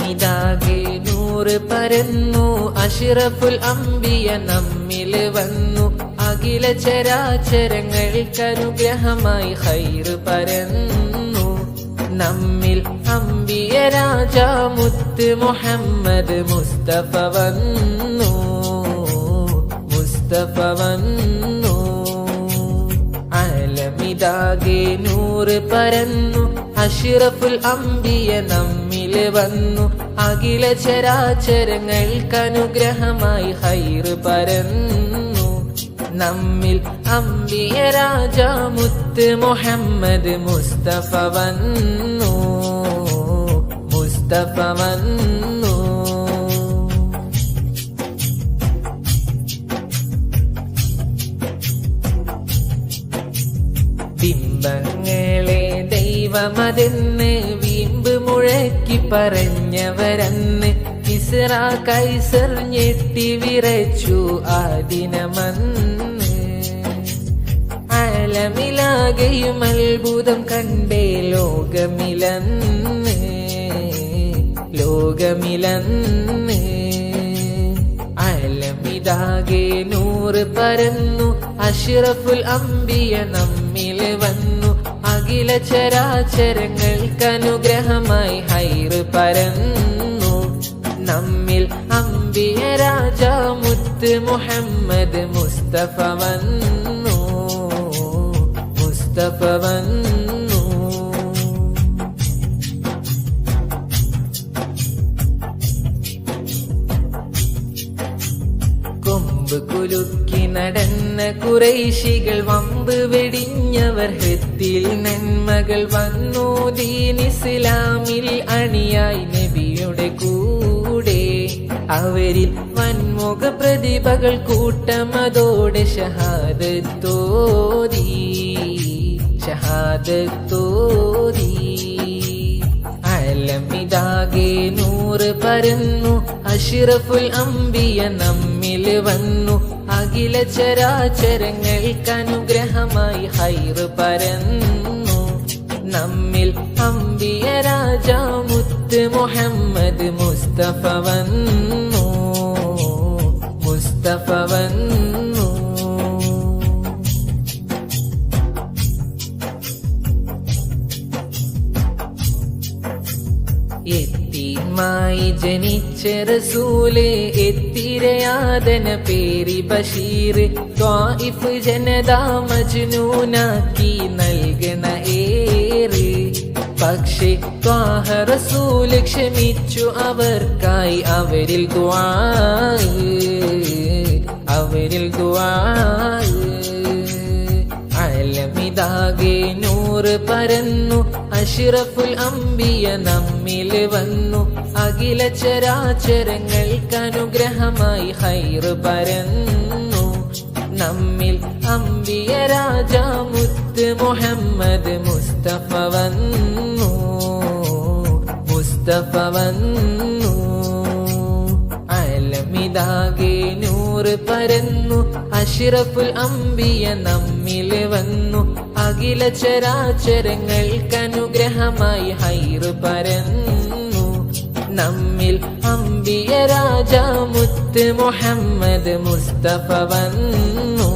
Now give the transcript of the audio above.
ആലമിതാകെ നൂറ് പരന്നു അഷ്റഫുൽ അംബിയ നമ്മിൽ വന്നു അഖില ചരാചരങ്ങൾക്കനുഗ്രഹമായി ഖൈറ് പരന്നു നമ്മിൽ അംബിയ രാജാ മുത്ത് മുഹമ്മദ് മുസ്തഫ വന്നു ആലമിതാകെ നൂറ് പരന്നു അഷ്റഫുൽ അംബിയ നമ്മിൽ വന്നു അഖില ചരാചരങ്ങൾക്കനുഗ്രഹമായി ഖൈറ് പരന്നു നമ്മിൽ അംബിയ രാജാ മുത്ത് മുഹമ്മദ് മുസ്തഫ വന്നു ബിംബങ്ങളെ ദൈവമതെന്ന് വീമ്പ് മുഴക്കി പറഞ്ഞവരന്ന് കിസ്റ കൈസർ ഞെട്ടി വിറച്ചു ആ ദിനമന്ന് ആലമിലാകെയും അത്ഭുതം കണ്ടേ ലോകമിലന്ന് ആലമിതാകെ നൂറ് പരന്നു അഷ്റഫുൽ അംബിയ നമ്മിൽ വന്നു അഖില ചരാചരങ്ങൾക്കനുഗ്രഹമായി ഖൈറ് പരന്നു നമ്മിൽ അംബിയ രാജാ മുത്ത് മുഹമ്മദ് മുസ്തഫ വന്നു കൊമ്പ് കുലുക്കി നടന്ന കുറൈശികൾ വമ്പ് വെടിഞ്ഞവർ ഹൃത്തിൽ നന്മകൾ വന്നു ദീൻ ഇസ്ലാമിൽ അണിയായി നബിയുടെ കൂടെ അവരിൽ വൻമുഖ പ്രതിഭകൾ കൂട്ടമതോടെ ഷഹാദത്തോതി ആലമിതാകെ നൂറ് പരന്നു അഷ്റഫുൽ അംബിയ നമ്മിൽ വന്നു അഖില ചരാചരങ്ങൾക്കനുഗ്രഹമായി ഖൈറ് പരന്നു നമ്മിൽ അംബിയ രാജാ മുത്ത് മുഹമ്മദ് മുസ്തഫ വന്നു എത്തീമായി ജനിച്ച റസൂല് എത്തിരയാതന പേരി ബഷീർ ത്വായിഫ് ജനതാ മജ്നൂനാക്കി നൽകണ ഏറ് പക്ഷേ ത്വാഹ റസൂല് ക്ഷമിച്ചു അവർക്കായി അവരിൽ ദുആ ആലമിതാകെ നൂറ് പരന്നു അഷ്റഫുൽ അംബിയ നമ്മിൽ വന്നു അഖില ചരാചരങ്ങൾക്കനുഗ്രഹമായി ഖൈറ് പരന്നു നമ്മിൽ അംബിയ രാജാ മുത്ത് മുഹമ്മദ് മുസ്തഫ വന്നു ആലമിതാകെ നൂറ് പരന്നു അഷ്റഫുൽ അംബിയ നമ്മിൽ വന്നു അഖില ചരാചരങ്ങൾക്കനുഗ്രഹമായി ഖൈറ് പരന്നു നമ്മിൽ അംബിയ രാജാ മുത്ത് മുഹമ്മദ് മുസ്തഫ വന്നു